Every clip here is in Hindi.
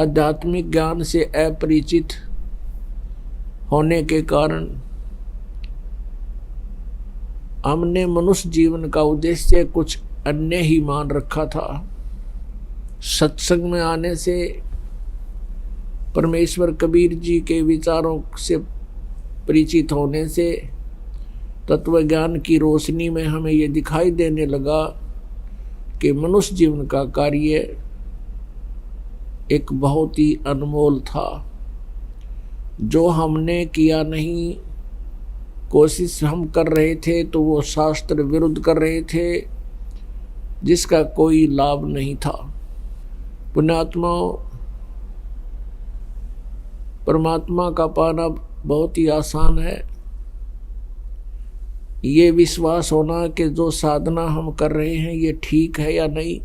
आध्यात्मिक ज्ञान से अपरिचित होने के कारण हमने मनुष्य जीवन का उद्देश्य कुछ अन्य ही मान रखा था। सत्संग में आने से, परमेश्वर कबीर जी के विचारों से परिचित होने से, तत्व ज्ञान की रोशनी में हमें ये दिखाई देने लगा कि मनुष्य जीवन का कार्य एक बहुत ही अनमोल था। जो हमने किया नहीं, कोशिश हम कर रहे थे तो वो शास्त्र विरुद्ध कर रहे थे, जिसका कोई लाभ नहीं था। पुण्यात्माओं, परमात्मा का पाना बहुत ही आसान है। ये विश्वास होना कि जो साधना हम कर रहे हैं ये ठीक है या नहीं,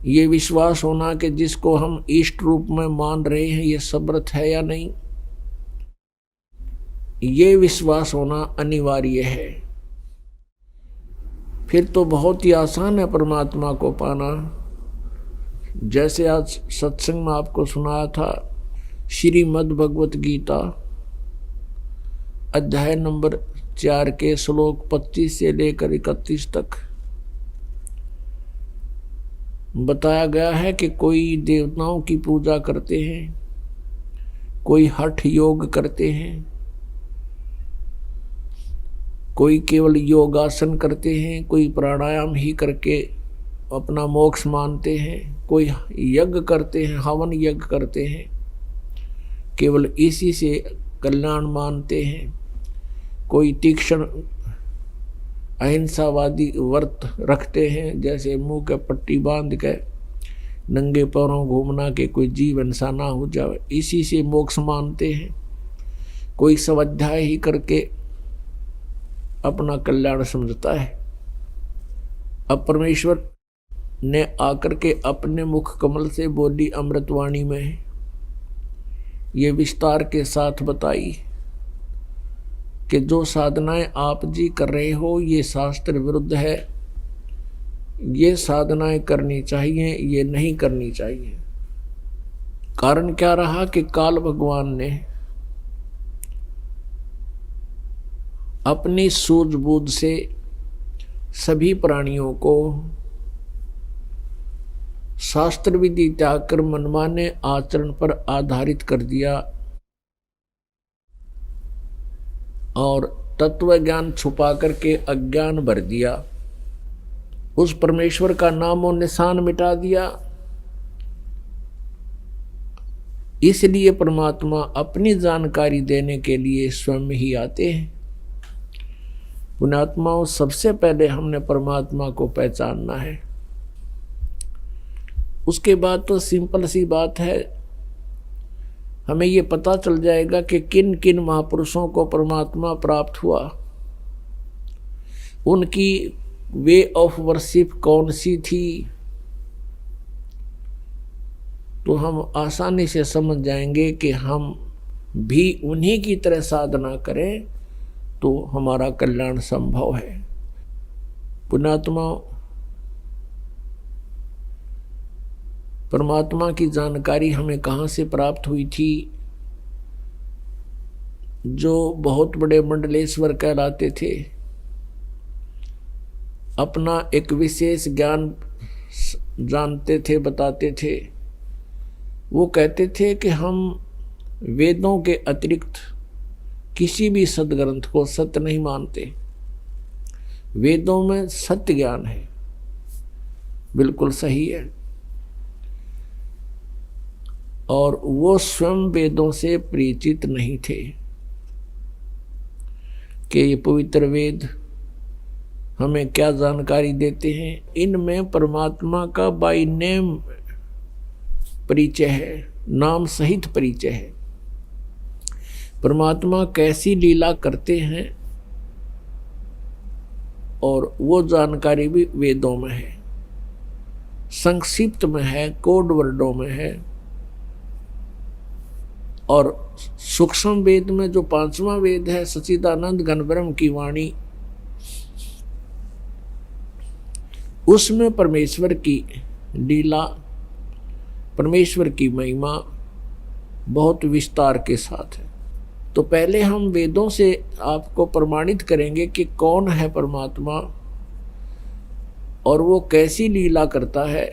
ये विश्वास होना कि जिसको हम इष्ट रूप में मान रहे हैं ये समर्थ है या नहीं, ये विश्वास होना अनिवार्य है। फिर तो बहुत ही आसान है परमात्मा को पाना। जैसे आज सत्संग में आपको सुनाया था, श्रीमद् भगवत गीता अध्याय नंबर 4 के श्लोक 25 से लेकर 31 तक बताया गया है कि कोई देवताओं की पूजा करते हैं, कोई हठ योग करते हैं, कोई केवल योगासन करते हैं, कोई प्राणायाम ही करके अपना मोक्ष मानते हैं, कोई यज्ञ करते हैं, हवन यज्ञ करते हैं, केवल इसी से कल्याण मानते हैं, कोई तीक्ष्ण अहिंसावादी व्रत रखते हैं, जैसे मुंह के पट्टी बांध के नंगे पैरों घूमना के कोई जीव हिंसा ना हो जाए, इसी से मोक्ष मानते हैं, कोई स्वाध्याय ही करके अपना कल्याण समझता है। अब परमेश्वर ने आकर के अपने मुख कमल से बोली अमृतवाणी में ये विस्तार के साथ बताई कि जो साधनाएं आप जी कर रहे हो ये शास्त्र विरुद्ध है, ये साधनाएं करनी चाहिए, ये नहीं करनी चाहिए। कारण क्या रहा कि काल भगवान ने अपनी सूझबूझ से सभी प्राणियों को शास्त्र विधि त्याग कर मनमाने आचरण पर आधारित कर दिया और तत्व ज्ञान छुपा करके अज्ञान भर दिया। उस परमेश्वर का नामो निशान मिटा दिया। इसलिए परमात्मा अपनी जानकारी देने के लिए स्वयं ही आते हैं। पुण्यात्माओं, सबसे पहले हमने परमात्मा को पहचानना है। उसके बाद तो सिंपल सी बात है, हमें ये पता चल जाएगा कि किन किन महापुरुषों को परमात्मा प्राप्त हुआ, उनकी वे ऑफ वर्शिप कौन सी थी, तो हम आसानी से समझ जाएंगे कि हम भी उन्हीं की तरह साधना करें तो हमारा कल्याण संभव है। पुण्यात्मा, परमात्मा की जानकारी हमें कहाँ से प्राप्त हुई थी? जो बहुत बड़े मंडलेश्वर कहलाते थे, अपना एक विशेष ज्ञान जानते थे, बताते थे। वो कहते थे कि हम वेदों के अतिरिक्त किसी भी सदग्रंथ को सत्य नहीं मानते। वेदों में सत्य ज्ञान है, बिल्कुल सही है। और वो स्वयं वेदों से परिचित नहीं थे कि ये पवित्र वेद हमें क्या जानकारी देते हैं। इनमें परमात्मा का बाय नेम परिचय है, नाम सहित परिचय है। परमात्मा कैसी लीला करते हैं और वो जानकारी भी वेदों में है, संक्षिप्त में है, कोड वर्डों में है। और सूक्ष्म वेद में जो 5वां वेद है, सच्चिदानंद घन ब्रह्म की वाणी, उसमें परमेश्वर की लीला परमेश्वर की महिमा बहुत विस्तार के साथ है। तो पहले हम वेदों से आपको प्रमाणित करेंगे कि कौन है परमात्मा और वो कैसी लीला करता है,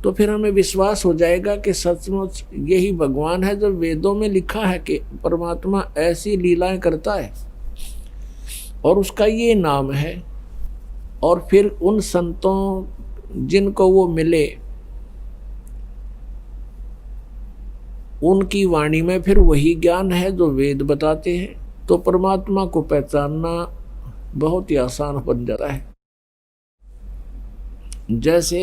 तो फिर हमें विश्वास हो जाएगा कि सचमुच यही भगवान है जो वेदों में लिखा है कि परमात्मा ऐसी लीलाएं करता है और उसका ये नाम है। और फिर उन संतों जिनको वो मिले उनकी वाणी में फिर वही ज्ञान है जो वेद बताते हैं, तो परमात्मा को पहचानना बहुत ही आसान बन जाता है। जैसे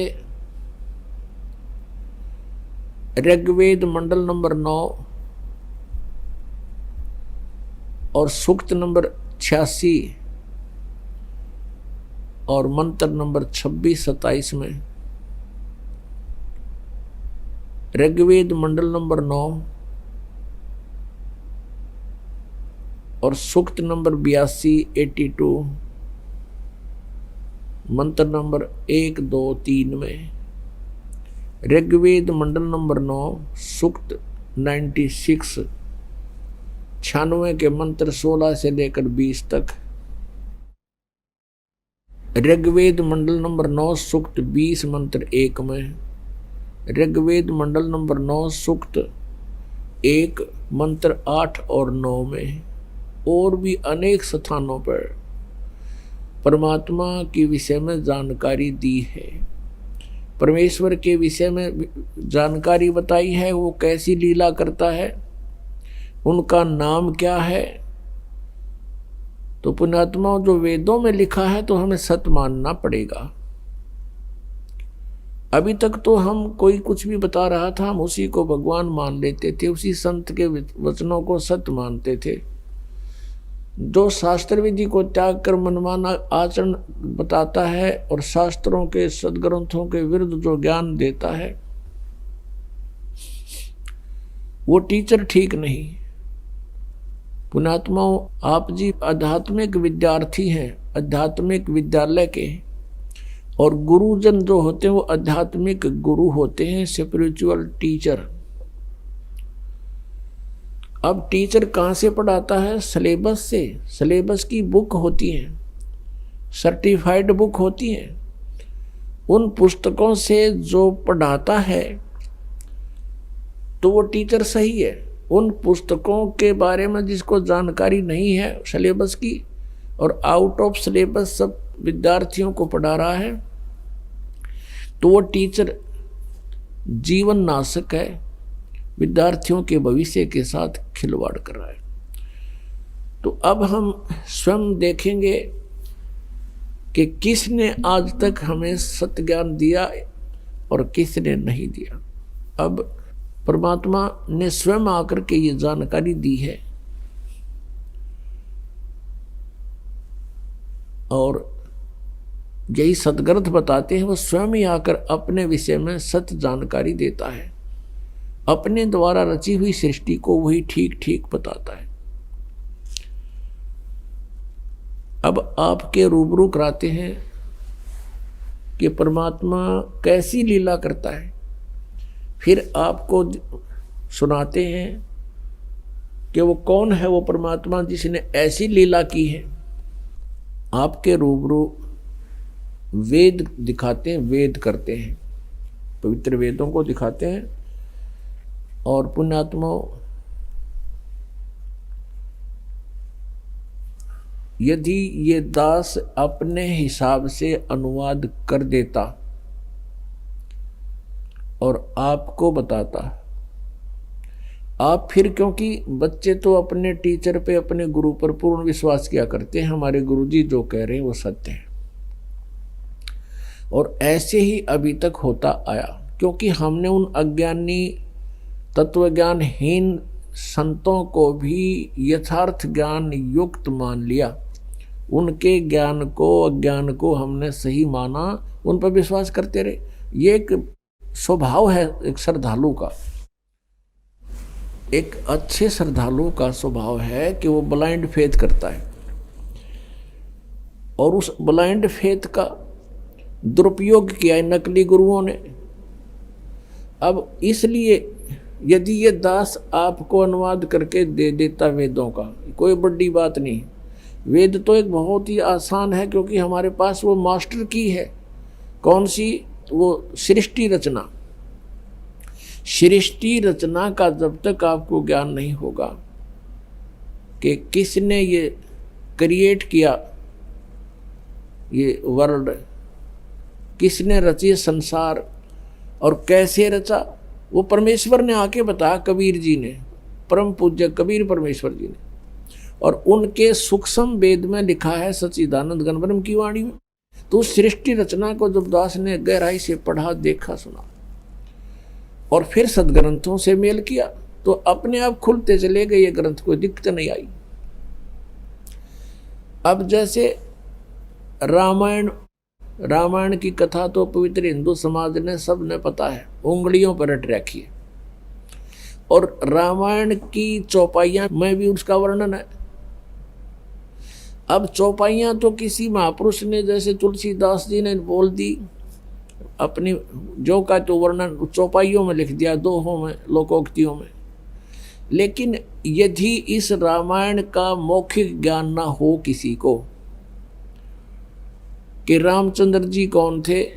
ऋग्वेद मंडल नंबर 9 और सूक्त नंबर 86 और मंत्र नंबर 26-27 में, ऋग्वेद मंडल नंबर 9 और सूक्त नंबर 82-82 मंत्र नंबर 1, 2, 3 में, ऋग्वेद मंडल नंबर 9 सूक्त 96 96 के मंत्र 16 से लेकर 20 तक, ऋग्वेद मंडल नंबर 9 सूक्त 20 मंत्र 1 में, ऋग्वेद मंडल नंबर 9 सूक्त 1 मंत्र 8 और 9 में, और भी अनेक स्थानों पर परमात्मा के विषय में जानकारी दी है। परमेश्वर के विषय में जानकारी बताई है, वो कैसी लीला करता है, उनका नाम क्या है। तो पुण्यात्मा जो वेदों में लिखा है तो हमें सत्य मानना पड़ेगा। अभी तक तो हम कोई कुछ भी बता रहा था हम उसी को भगवान मान लेते थे, उसी संत के वचनों को सत्य मानते थे। जो शास्त्र विधि को त्याग कर मनमाना आचरण बताता है और शास्त्रों के सदग्रंथों के विरुद्ध जो ज्ञान देता है वो टीचर ठीक नहीं। पुण्यात्माओं, आप जी आध्यात्मिक विद्यार्थी हैं, आध्यात्मिक विद्यालय के, और गुरुजन जो होते हैं वो आध्यात्मिक गुरु होते हैं, स्पिरिचुअल टीचर। अब टीचर कहाँ से पढ़ाता है? सिलेबस से। सिलेबस की बुक होती है, सर्टिफाइड बुक होती है, उन पुस्तकों से जो पढ़ाता है तो वो टीचर सही है। उन पुस्तकों के बारे में जिसको जानकारी नहीं है सिलेबस की और आउट ऑफ सिलेबस सब विद्यार्थियों को पढ़ा रहा है, तो वो टीचर जीवन नाशक है, विद्यार्थियों के भविष्य के साथ खिलवाड़ कर रहा है। तो अब हम स्वयं देखेंगे कि किसने आज तक हमें सत्य ज्ञान दिया और किसने नहीं दिया। अब परमात्मा ने स्वयं आकर के ये जानकारी दी है और यही सदग्रंथ बताते हैं, वो स्वयं ही आकर अपने विषय में सत्य जानकारी देता है। अपने द्वारा रची हुई सृष्टि को वही ठीक ठीक बताता है। अब आपके रूबरू कराते हैं कि परमात्मा कैसी लीला करता है, फिर आपको सुनाते हैं कि वो कौन है वो परमात्मा जिसने ऐसी लीला की है। आपके रूबरू वेद दिखाते हैं, वेद करते हैं, पवित्र वेदों को दिखाते हैं। और पुण्यात्मा, यदि ये दास अपने हिसाब से अनुवाद कर देता और आपको बताता, आप फिर, क्योंकि बच्चे तो अपने टीचर पे, अपने गुरु पर पूर्ण विश्वास किया करते हैं, हमारे गुरुजी जो कह रहे हैं वो सत्य है, और ऐसे ही अभी तक होता आया। क्योंकि हमने उन अज्ञानी तत्वज्ञानहीन संतों को भी यथार्थ ज्ञान युक्त मान लिया, उनके ज्ञान को, अज्ञान को हमने सही माना, उन पर विश्वास करते रहे। ये एक स्वभाव है एक श्रद्धालु का, एक अच्छे श्रद्धालु का स्वभाव है कि वो ब्लाइंड फेथ करता है, और उस ब्लाइंड फेथ का दुरुपयोग किया है नकली गुरुओं ने। अब इसलिए यदि ये दास आपको अनुवाद करके दे देता वेदों का, कोई बड़ी बात नहीं। वेद तो एक बहुत ही आसान है, क्योंकि हमारे पास वो मास्टर की है। कौन सी? वो सृष्टि रचना। सृष्टि रचना का जब तक आपको ज्ञान नहीं होगा कि किसने ये क्रिएट किया, ये वर्ल्ड किसने रची, संसार, और कैसे रचा, वो परमेश्वर ने आके बताया, कबीर जी ने, परम पूज्य कबीर परमेश्वर जी ने। और उनके सूक्ष्म वेद में लिखा है सच्चिदानंद घन ब्रह्म की वाणी में। तो सृष्टि रचना को जब दास ने गहराई से पढ़ा, देखा, सुना और फिर सदग्रंथों से मेल किया, तो अपने आप खुलते चले गए ये ग्रंथ, कोई दिक्कत नहीं आई। अब जैसे रामायण की कथा तो पवित्र हिंदू समाज ने सब ने पता है, उंगलियों पर रट रखी है, और रामायण की चौपाइयां में भी उसका वर्णन है। अब चौपाइयां तो किसी महापुरुष ने, जैसे तुलसीदास जी ने बोल दी, अपनी जो का तो वर्णन चौपाइयों में लिख दिया, दोहों में, लोकोक्तियों में। लेकिन यदि इस रामायण का मौखिक ज्ञान ना हो किसी को कि रामचंद्र जी कौन थे,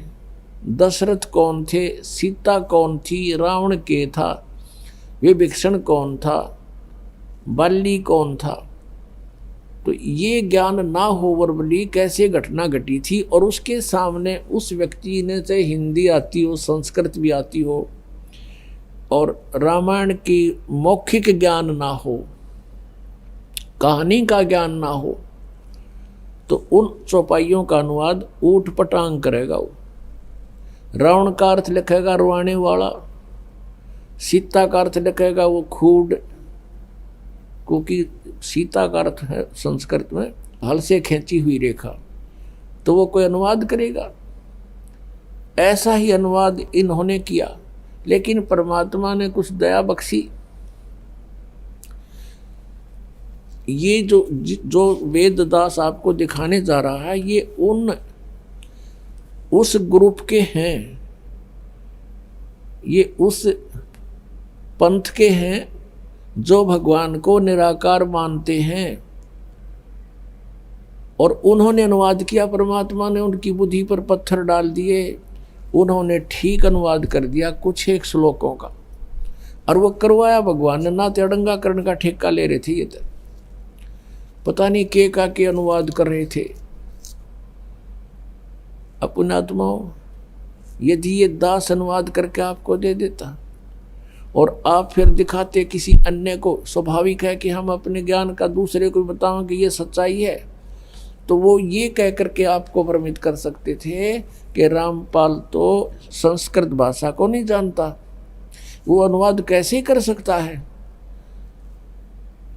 दशरथ कौन थे, सीता कौन थी, रावण के था, विभीषण कौन था, बाली कौन था, तो ये ज्ञान ना हो वर्बली कैसे घटना घटी थी, और उसके सामने उस व्यक्ति ने चाहे हिंदी आती हो, संस्कृत भी आती हो, और रामायण की मौखिक ज्ञान ना हो, कहानी का ज्ञान ना हो, तो उन चौपाइयों का अनुवाद ऊट पटांग करेगा वो। रावण का अर्थ लिखेगा रुआने वाला, सीता का अर्थ लिखेगा वो खूड, क्योंकि सीता का अर्थ है संस्कृत में हल से खींची हुई रेखा, तो वो कोई अनुवाद करेगा? ऐसा ही अनुवाद इन्होंने किया, लेकिन परमात्मा ने कुछ दया बख्शी। ये जो वेददास आपको दिखाने जा रहा है, ये उस ग्रुप के हैं, ये उस पंथ के हैं जो भगवान को निराकार मानते हैं, और उन्होंने अनुवाद किया। परमात्मा ने उनकी बुद्धि पर पत्थर डाल दिए, उन्होंने ठीक अनुवाद कर दिया कुछ एक श्लोकों का, और वो करवाया भगवान ने, ना तेड़ंगा करण का ठेका ले रहे थे ये तो, पता नहीं के अनुवाद कर रहे थे। अपने आत्माओं, यदि ये दास अनुवाद करके आपको दे देता और आप फिर दिखाते किसी अन्य को, स्वाभाविक है कि हम अपने ज्ञान का दूसरे को बताओं कि ये सच्चाई है, तो वो ये कह करके आपको भ्रमित कर सकते थे कि रामपाल तो संस्कृत भाषा को नहीं जानता, वो अनुवाद कैसे कर सकता है।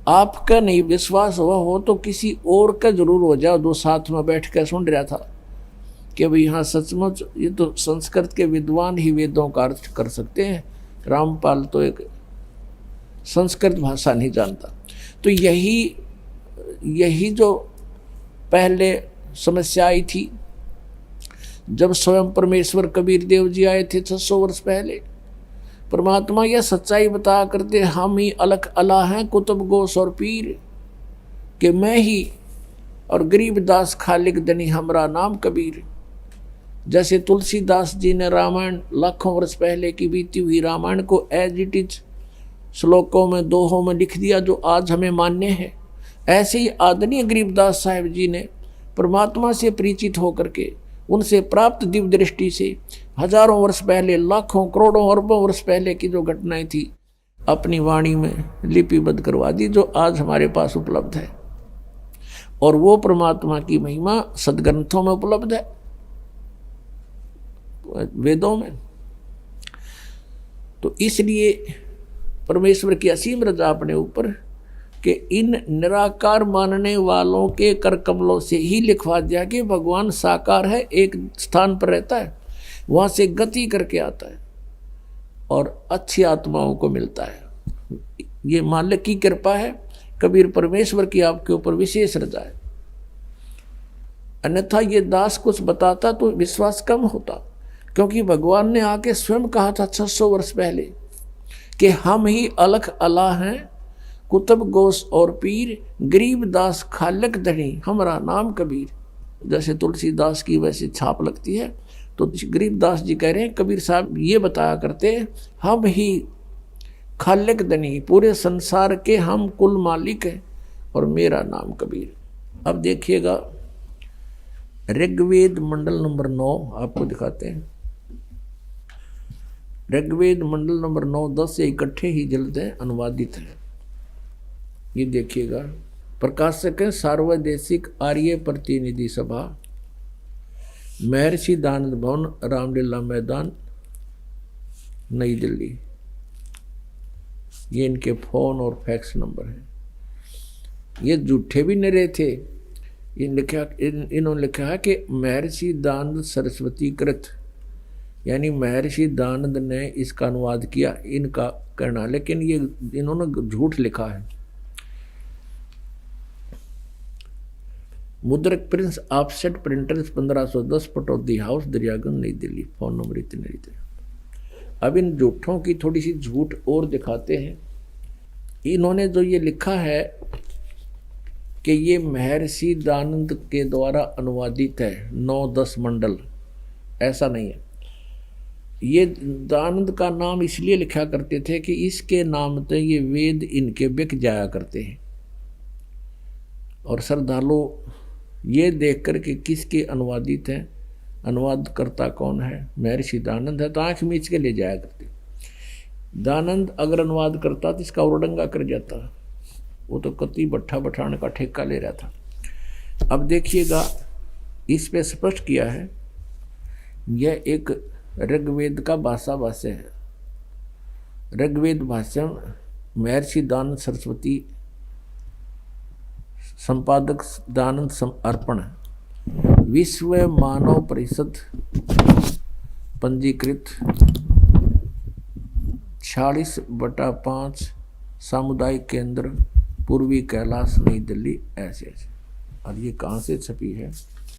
आपका नहीं विश्वास हुआ हो तो किसी और का जरूर हो जाओ, दो साथ में बैठ कर सुन रहा था कि भाई हाँ सचमुच ये तो संस्कृत के विद्वान ही वेदों का अर्थ कर सकते हैं, रामपाल तो एक संस्कृत भाषा नहीं जानता। तो यही जो पहले समस्या आई थी, जब स्वयं परमेश्वर कबीर देव जी आए थे 600 वर्ष पहले, परमात्मा यह सच्चाई बता करते, हम ही अलग अला हैं कुतुब गोस और पीर, कि मैं ही और गरीबदास खालिक दनी हमरा नाम कबीर। जैसे तुलसीदास जी ने रामायण लाखों वर्ष पहले की बीती हुई रामायण को एज इट इज श्लोकों में, दोहों में लिख दिया जो आज हमें मान्य है, ऐसे ही आदरणीय गरीबदास साहिब जी ने परमात्मा से परिचित होकर के, उनसे प्राप्त दिव्य दृष्टि से हजारों वर्ष पहले, लाखों करोड़ों अरबों वर्ष पहले की जो घटनाएं थी, अपनी वाणी में लिपिबद्ध करवा दी, जो आज हमारे पास उपलब्ध है। और वो परमात्मा की महिमा सदग्रंथों में उपलब्ध है, वेदों में। तो इसलिए परमेश्वर की असीम रजा अपने ऊपर कि इन निराकार मानने वालों के कर कमलों से ही लिखवा दिया कि भगवान साकार है, एक स्थान पर रहता है, वहाँ से गति करके आता है और अच्छी आत्माओं को मिलता है। ये मालिक की कृपा है, कबीर परमेश्वर की आपके ऊपर विशेष रजा है। अन्यथा ये दास कुछ बताता तो विश्वास कम होता, क्योंकि भगवान ने आके स्वयं कहा था 600 वर्ष पहले कि हम ही अलख अला हैं, कुतुब गोस और पीर, गरीब दास खालक धनी, हमारा नाम कबीर। जैसे तुलसीदास की वैसे छाप लगती है, तो गरीबदास जी कह रहे हैं कबीर साहब ये बताया करते हम ही खालिक धनी, पूरे संसार के हम कुल मालिक हैं और मेरा नाम कबीर। अब देखिएगा ऋग्वेद मंडल नंबर 9 आपको दिखाते हैं। ऋग्वेद मंडल नंबर 9 10 से इकट्ठे ही जल्द है, अनुवादित है। ये देखिएगा, प्रकाशक है सार्वदेशिक आर्य प्रतिनिधि सभा, महर्षि दानंद भवन, रामलीला मैदान, नई दिल्ली। ये इनके फोन और फैक्स नंबर हैं। ये झूठे भी निरे थे। इन्होंने लिखा है कि महर्षि दानंद सरस्वती कृत, यानी महर्षि दानंद ने इसका अनुवाद किया, इनका कहना, लेकिन ये इन्होंने झूठ लिखा है। मुद्रक Prince offset printers 1510 Pataudi house, Daryaganj, नई दिल्ली। फोन नंबर इतने। अब इन झूठों की थोड़ी सी झूठ और दिखाते हैं। इन्होंने जो ये लिखा है कि ये महर्षि दानंद के द्वारा अनुवादित है 9-10 मंडल, ऐसा नहीं है। ये दानंद का नाम इसलिए लिखा करते थे कि इसके नाम से ये वेद इनके बिक जाया करते हैं, और श्रद्धालु ये देख कर के किसके अनुवादित हैं, अनुवादकर्ता कौन है, महर्षि दानंद है, तो आंख मीच के ले जाया करते। दानंद अगर अनुवाद करता तो इसका उड़ंगा कर जाता, वो तो कति भट्ठा बैठाने का ठेका ले रहा था। अब देखिएगा, इस पे स्पष्ट किया है, यह एक ऋग्वेद का भाषा भाष्य है। ऋग्वेद भाष्य महर्षि दानंद सरस्वती, संपादक दानंद अर्पण, विश्व मानव परिषद पंजीकृत 46/5 सामुदायिक केंद्र, पूर्वी कैलाश, नई दिल्ली, ऐसे। और ये कहाँ से छपी है?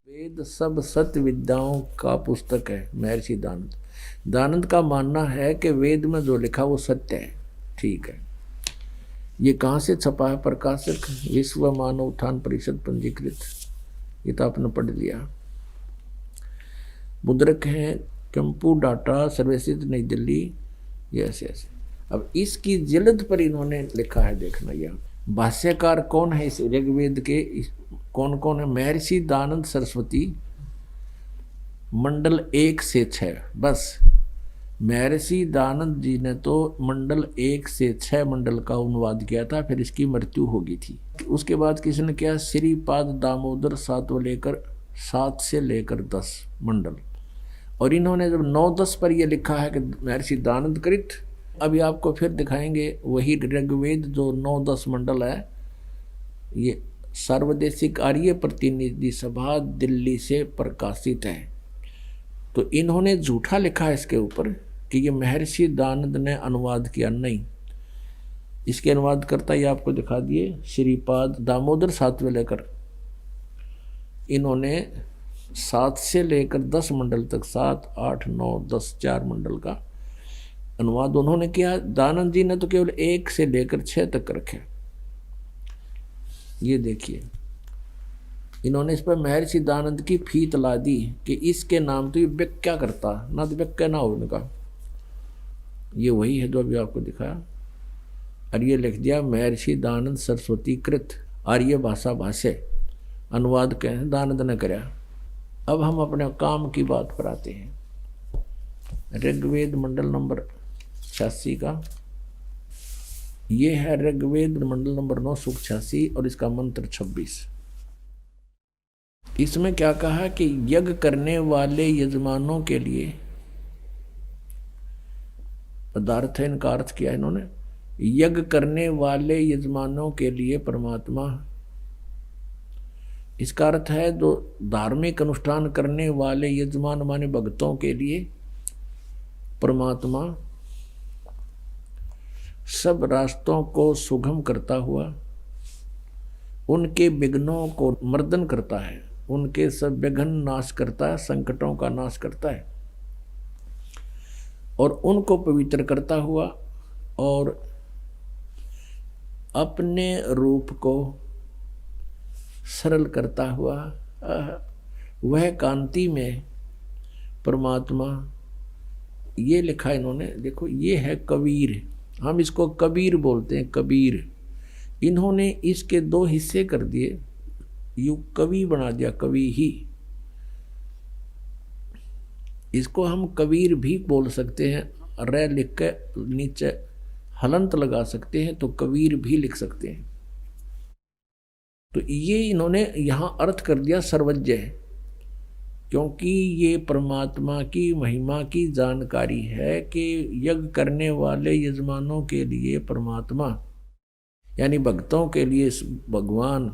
वेद सब सत्य विद्याओं का पुस्तक है महर्षि दानंद। दानंद का मानना है कि वेद में जो लिखा वो सत्य है, ठीक है। ये कहाँ से छपा है? प्रकाशक विश्व मानव उत्थान परिषद पंजीकृत, ये तो आपने पढ़ लिया। मुद्रक हैं कंपू डाटा सर्विसेज, नई दिल्ली, ये ऐसे। अब इसकी जिल्द पर इन्होंने लिखा है, देखना। यह भाष्यकार कौन है इस ऋग्वेद के? कौन कौन है? महर्षि दानंद सरस्वती, मंडल 1 से 6, बस। महर्षि दानंद जी ने तो मंडल 1 से 6 मंडल का अनुवाद किया था, फिर इसकी मृत्यु हो गई थी। उसके बाद किसने किया? श्रीपाद दामोदर 7 से लेकर 10 मंडल। और इन्होंने जब 9-10 पर यह लिखा है कि महर्षि दानंद कृत, अभी आपको फिर दिखाएंगे वही ऋग्वेद जो 9-10 मंडल है, ये सार्वदेशिक आर्य प्रतिनिधि सभा दिल्ली से प्रकाशित है। तो इन्होंने झूठा लिखा है इसके ऊपर कि ये महर्षि दानंद ने अनुवाद किया, नहीं। इसके अनुवाद करता ये आपको दिखा दिए, श्रीपाद दामोदर 7वें लेकर, इन्होंने 7 से लेकर 10 मंडल तक, 7, 8, 9, 10, 4 मंडल का अनुवाद उन्होंने किया। दानंद जी ने तो केवल 1 से लेकर 6 तक रखे। ये देखिए, इन्होंने इस पर महर्षि दानंद की फीत ला दी कि इसके नाम तो ये बिक क्या करता, ना तो बिक ना हो उनका। ये वही है जो अभी आपको दिखाया। और ये लिख दिया महर्षि दानंद सरस्वती कृत आर्य भाषा भाष्य, अनुवाद कहें दानंद ने कराया। अब हम अपने काम की बात पर आते हैं। ऋग्वेद मंडल नंबर 86 का, ये है ऋग्वेद मंडल नंबर 9 सूक्त 86 और इसका मंत्र 26। इसमें क्या कहा कि यज्ञ करने वाले यजमानों के लिए, पदार्थ है, इनका अर्थ किया इन्होंने, यज्ञ करने वाले यजमानों के लिए परमात्मा, इसका अर्थ है जो धार्मिक अनुष्ठान करने वाले यजमान माने भक्तों के लिए परमात्मा सब रास्तों को सुगम करता हुआ उनके विघ्नों को मर्दन करता है, उनके सब विघ्न नाश करता है, संकटों का नाश करता है। और उनको पवित्र करता हुआ और अपने रूप को सरल करता हुआ वह कांति में परमात्मा, ये लिखा इन्होंने, देखो ये है कबीर, हम इसको कबीर बोलते हैं, कबीर। इन्होंने इसके दो हिस्से कर दिए, यू कवि बना दिया, कवि ही। इसको हम कबीर भी बोल सकते हैं, रे लिख के नीचे हलंत लगा सकते हैं तो कबीर भी लिख सकते हैं। तो ये इन्होंने यहां अर्थ कर दिया सर्वज्ञ, क्योंकि ये परमात्मा की महिमा की जानकारी है कि यज्ञ करने वाले यजमानों के लिए परमात्मा यानी भक्तों के लिए भगवान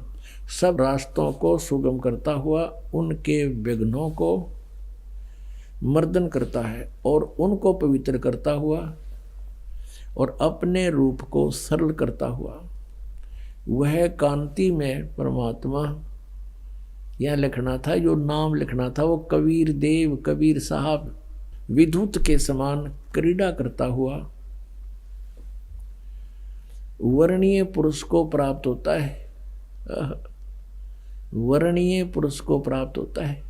सब रास्तों को सुगम करता हुआ उनके विघ्नों को मर्दन करता है और उनको पवित्र करता हुआ और अपने रूप को सरल करता हुआ वह कांति में परमात्मा, यह लिखना था, जो नाम लिखना था वो कबीर देव, कबीर साहब विद्युत के समान क्रीड़ा करता हुआ वर्णीय पुरुष को प्राप्त होता है। वर्णीय पुरुष को प्राप्त होता है।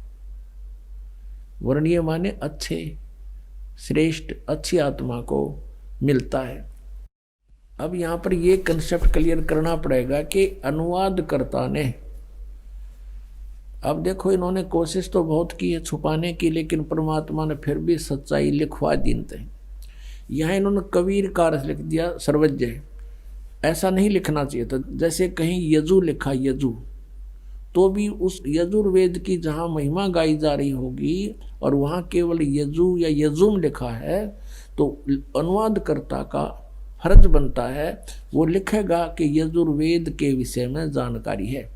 वर्णीय माने अच्छे, श्रेष्ठ, अच्छी आत्मा को मिलता है। अब यहाँ पर ये कंसेप्ट क्लियर करना पड़ेगा कि अनुवादकर्ता ने, अब देखो इन्होंने कोशिश तो बहुत की है छुपाने की, लेकिन परमात्मा ने फिर भी सच्चाई लिखवा दीनते हैं। यहाँ इन्होंने कबीर का अर्थ लिख दिया सर्वज्ञ, ऐसा नहीं लिखना चाहिए था। जैसे कहीं यजु लिखा, यजु, तो भी उस यजुर्वेद की जहाँ महिमा गाई जा रही होगी और वहाँ केवल यजु या यजुम लिखा है, तो अनुवादकर्ता का फर्ज बनता है वो लिखेगा कि यजुर्वेद के विषय में जानकारी है।